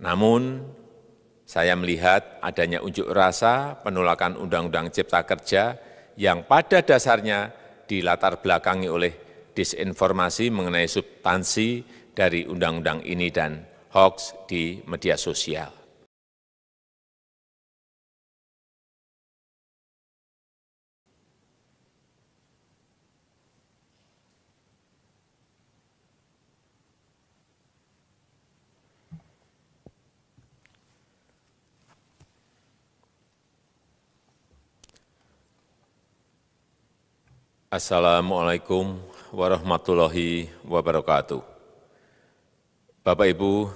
Namun, saya melihat adanya unjuk rasa penolakan Undang-Undang Cipta Kerja yang pada dasarnya dilatar belakangi oleh disinformasi mengenai substansi dari undang-undang ini dan hoax di media sosial. Assalamualaikum warahmatullahi wabarakatuh. Bapak, Ibu,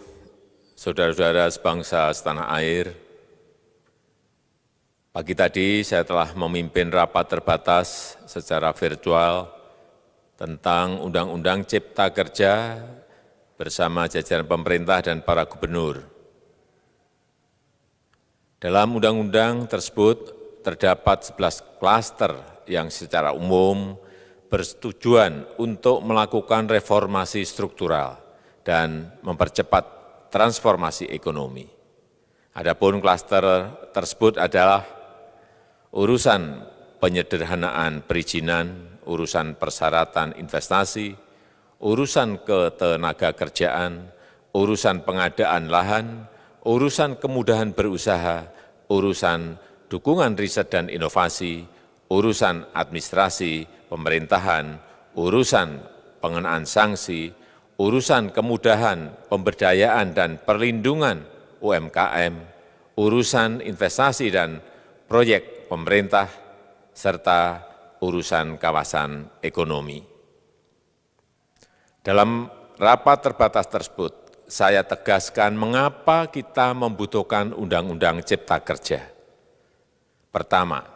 saudara-saudara sebangsa setanah air, pagi tadi saya telah memimpin rapat terbatas secara virtual tentang Undang-Undang Cipta Kerja bersama jajaran pemerintah dan para gubernur. Dalam undang-undang tersebut terdapat 11 klaster yang secara umum bertujuan untuk melakukan reformasi struktural dan mempercepat transformasi ekonomi. Adapun klaster tersebut adalah urusan penyederhanaan perizinan, urusan persyaratan investasi, urusan ketenagakerjaan, urusan pengadaan lahan, urusan kemudahan berusaha, urusan dukungan riset dan inovasi, urusan administrasi pemerintahan, urusan pengenaan sanksi, urusan kemudahan pemberdayaan dan perlindungan UMKM, urusan investasi dan proyek pemerintah, serta urusan kawasan ekonomi. Dalam rapat terbatas tersebut, saya tegaskan mengapa kita membutuhkan Undang-Undang Cipta Kerja. Pertama,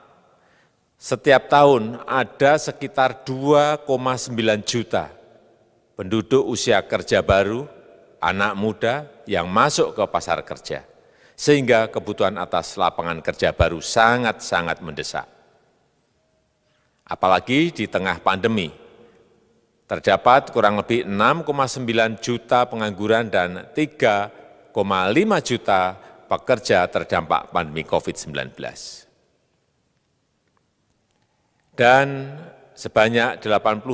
setiap tahun ada sekitar 2,9 juta penduduk usia kerja baru, anak muda yang masuk ke pasar kerja, sehingga kebutuhan atas lapangan kerja baru sangat-sangat mendesak. Apalagi di tengah pandemi, terdapat kurang lebih 6,9 juta pengangguran dan 3,5 juta pekerja terdampak pandemi COVID-19. Dan sebanyak 87%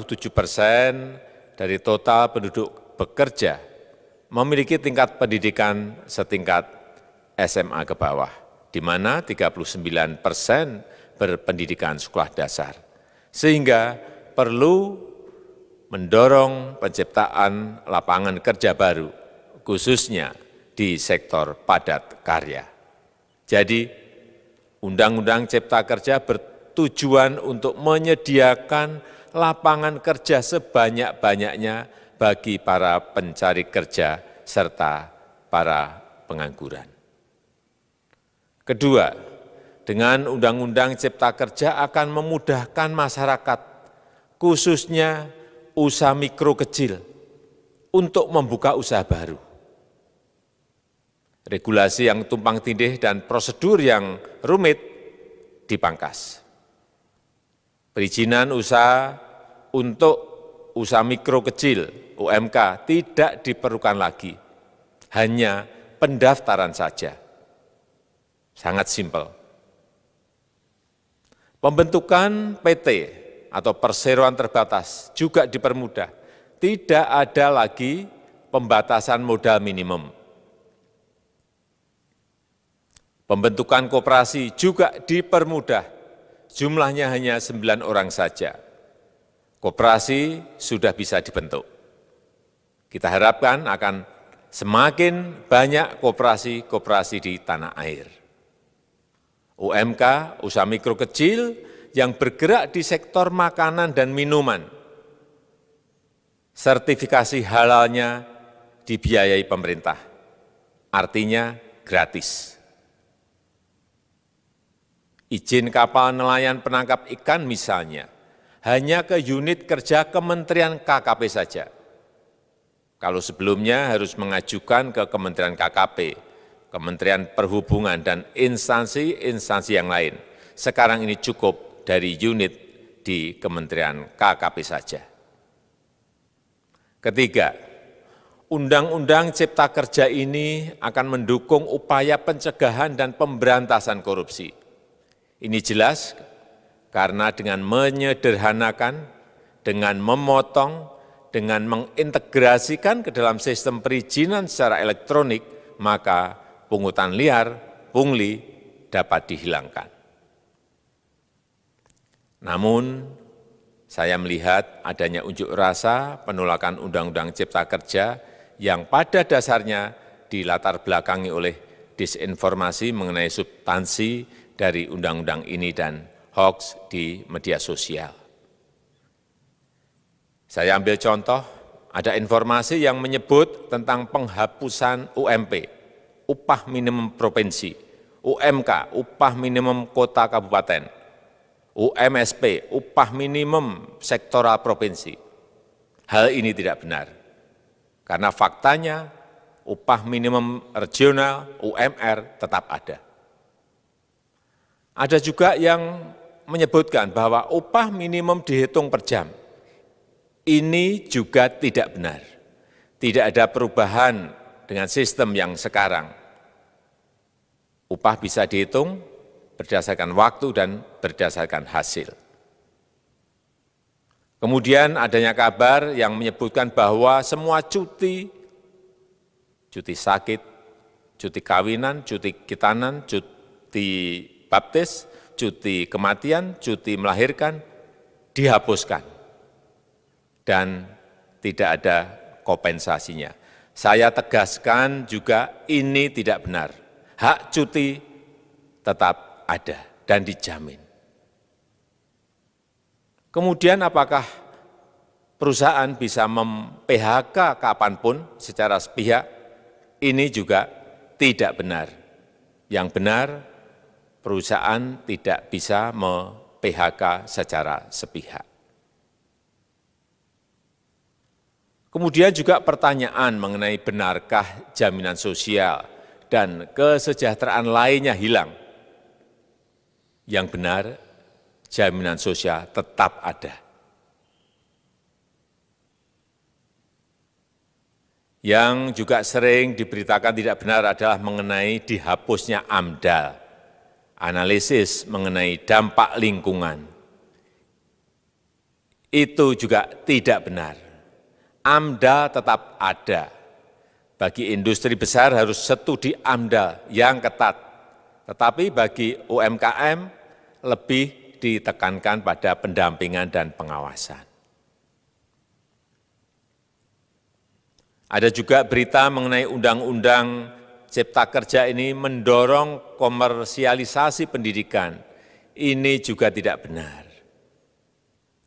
dari total penduduk bekerja memiliki tingkat pendidikan setingkat SMA ke bawah, di mana 39% berpendidikan sekolah dasar. Sehingga perlu mendorong penciptaan lapangan kerja baru, khususnya di sektor padat karya. Jadi, Undang-Undang Cipta Kerja tujuan untuk menyediakan lapangan kerja sebanyak-banyaknya bagi para pencari kerja serta para pengangguran. Kedua, dengan Undang-Undang Cipta Kerja akan memudahkan masyarakat, khususnya usaha mikro kecil, untuk membuka usaha baru. Regulasi yang tumpang tindih dan prosedur yang rumit dipangkas. Perizinan usaha untuk usaha mikro kecil (UMK) tidak diperlukan lagi, hanya pendaftaran saja. Sangat simpel. Pembentukan PT atau perseroan terbatas juga dipermudah. Tidak ada lagi pembatasan modal minimum. Pembentukan koperasi juga dipermudah. Jumlahnya hanya 9 orang saja. Koperasi sudah bisa dibentuk. Kita harapkan akan semakin banyak koperasi-koperasi di tanah air. UMK, usaha mikro kecil yang bergerak di sektor makanan dan minuman. Sertifikasi halalnya dibiayai pemerintah, artinya gratis. Izin kapal nelayan penangkap ikan misalnya, hanya ke unit kerja Kementerian KKP saja. Kalau sebelumnya harus mengajukan ke Kementerian KKP, Kementerian Perhubungan, dan instansi-instansi yang lain. Sekarang ini cukup dari unit di Kementerian KKP saja. Ketiga, Undang-Undang Cipta Kerja ini akan mendukung upaya pencegahan dan pemberantasan korupsi. Ini jelas karena dengan menyederhanakan, dengan memotong, dengan mengintegrasikan ke dalam sistem perizinan secara elektronik, maka pungutan liar, pungli dapat dihilangkan. Namun, saya melihat adanya unjuk rasa penolakan Undang-Undang Cipta Kerja yang pada dasarnya dilatar belakangi oleh disinformasi mengenai substansi dari undang-undang ini dan hoax di media sosial. Saya ambil contoh, ada informasi yang menyebut tentang penghapusan UMP, upah minimum provinsi, UMK, upah minimum kota kabupaten, UMSP, upah minimum sektoral provinsi. Hal ini tidak benar, karena faktanya upah minimum regional, UMR, tetap ada. Ada juga yang menyebutkan bahwa upah minimum dihitung per jam. Ini juga tidak benar. Tidak ada perubahan dengan sistem yang sekarang. Upah bisa dihitung berdasarkan waktu dan berdasarkan hasil. Kemudian adanya kabar yang menyebutkan bahwa semua cuti sakit, cuti kawinan, cuti khitanan, cuti baptis, cuti kematian, cuti melahirkan, dihapuskan. Dan tidak ada kompensasinya. Saya tegaskan juga ini tidak benar. Hak cuti tetap ada dan dijamin. Kemudian apakah perusahaan bisa mem-PHK kapanpun secara sepihak? Ini juga tidak benar. Yang benar, perusahaan tidak bisa me-PHK secara sepihak. Kemudian juga pertanyaan mengenai benarkah jaminan sosial dan kesejahteraan lainnya hilang. Yang benar, jaminan sosial tetap ada. Yang juga sering diberitakan tidak benar adalah mengenai dihapusnya AMDAL, analisis mengenai dampak lingkungan. Itu juga tidak benar. AMDAL tetap ada. Bagi industri besar harus studi AMDAL yang ketat. Tetapi bagi UMKM lebih ditekankan pada pendampingan dan pengawasan. Ada juga berita mengenai Undang-Undang Cipta Kerja ini mendorong komersialisasi pendidikan. Ini juga tidak benar.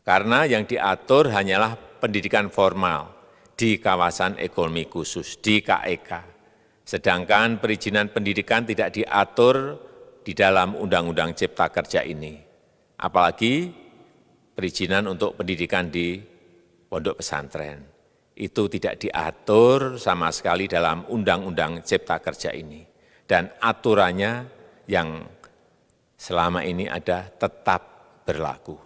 Karena yang diatur hanyalah pendidikan formal di kawasan ekonomi khusus, di KEK. Sedangkan perizinan pendidikan tidak diatur di dalam Undang-Undang Cipta Kerja ini. Apalagi perizinan untuk pendidikan di pondok pesantren. Itu tidak diatur sama sekali dalam Undang-Undang Cipta Kerja ini. Dan aturannya yang selama ini ada tetap berlaku.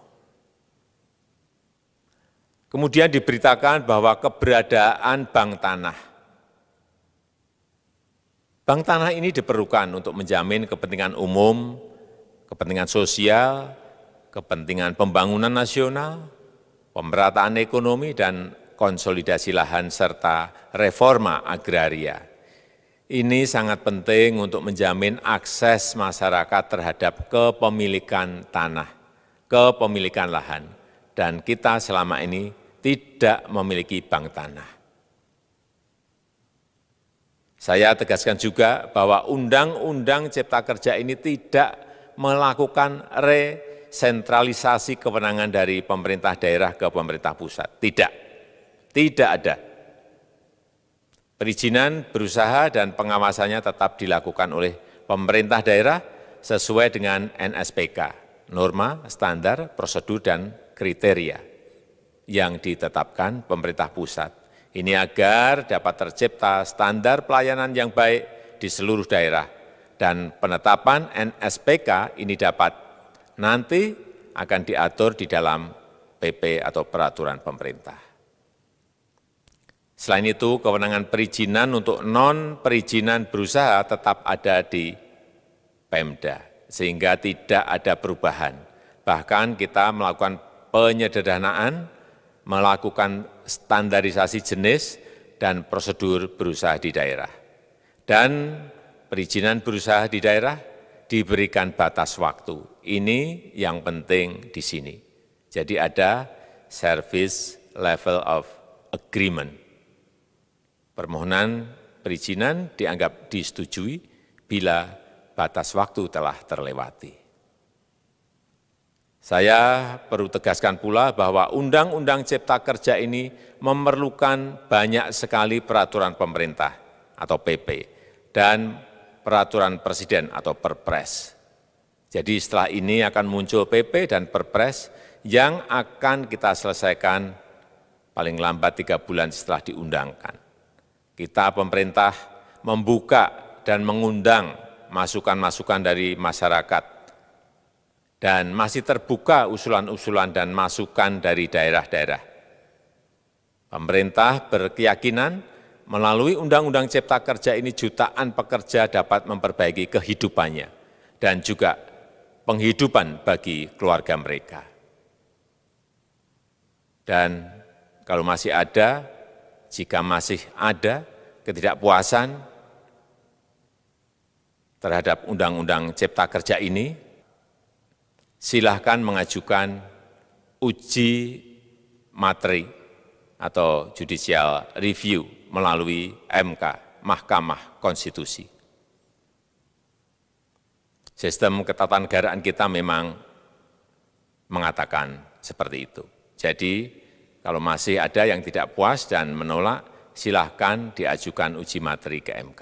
Kemudian diberitakan bahwa keberadaan bank tanah. Bank tanah ini diperlukan untuk menjamin kepentingan umum, kepentingan sosial, kepentingan pembangunan nasional, pemerataan ekonomi, dan konsolidasi lahan serta reforma agraria. Ini sangat penting untuk menjamin akses masyarakat terhadap kepemilikan tanah, kepemilikan lahan, dan kita selama ini tidak memiliki bank tanah. Saya tegaskan juga bahwa Undang-Undang Cipta Kerja ini tidak melakukan resentralisasi kewenangan dari pemerintah daerah ke pemerintah pusat. Tidak ada. Perizinan berusaha dan pengawasannya tetap dilakukan oleh pemerintah daerah sesuai dengan NSPK, norma, standar, prosedur, dan kriteria yang ditetapkan pemerintah pusat. Ini agar dapat tercipta standar pelayanan yang baik di seluruh daerah, dan penetapan NSPK ini dapat nanti akan diatur di dalam PP atau peraturan pemerintah. Selain itu, kewenangan perizinan untuk non-perizinan berusaha tetap ada di Pemda, sehingga tidak ada perubahan. Bahkan kita melakukan penyederhanaan, melakukan standarisasi jenis dan prosedur berusaha di daerah. Dan perizinan berusaha di daerah diberikan batas waktu. Ini yang penting di sini. Jadi ada service level of agreement. Permohonan perizinan dianggap disetujui bila batas waktu telah terlewati. Saya perlu tegaskan pula bahwa Undang-Undang Cipta Kerja ini memerlukan banyak sekali peraturan pemerintah atau PP dan peraturan presiden atau Perpres. Jadi setelah ini akan muncul PP dan Perpres yang akan kita selesaikan paling lambat 3 bulan setelah diundangkan. Kita pemerintah membuka dan mengundang masukan-masukan dari masyarakat dan masih terbuka usulan-usulan dan masukan dari daerah-daerah. Pemerintah berkeyakinan melalui Undang-Undang Cipta Kerja ini jutaan pekerja dapat memperbaiki kehidupannya dan juga penghidupan bagi keluarga mereka. Dan kalau masih ada, jika masih ada ketidakpuasan terhadap Undang-Undang Cipta Kerja ini, silahkan mengajukan uji materi atau judicial review melalui MK, Mahkamah Konstitusi. Sistem ketatanegaraan kita memang mengatakan seperti itu. Jadi, kalau masih ada yang tidak puas dan menolak, silahkan diajukan uji materi ke MK.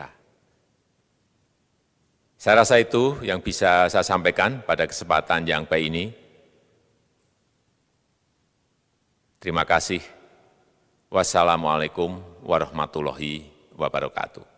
Saya rasa itu yang bisa saya sampaikan pada kesempatan yang baik ini. Terima kasih. Wassalamualaikum warahmatullahi wabarakatuh.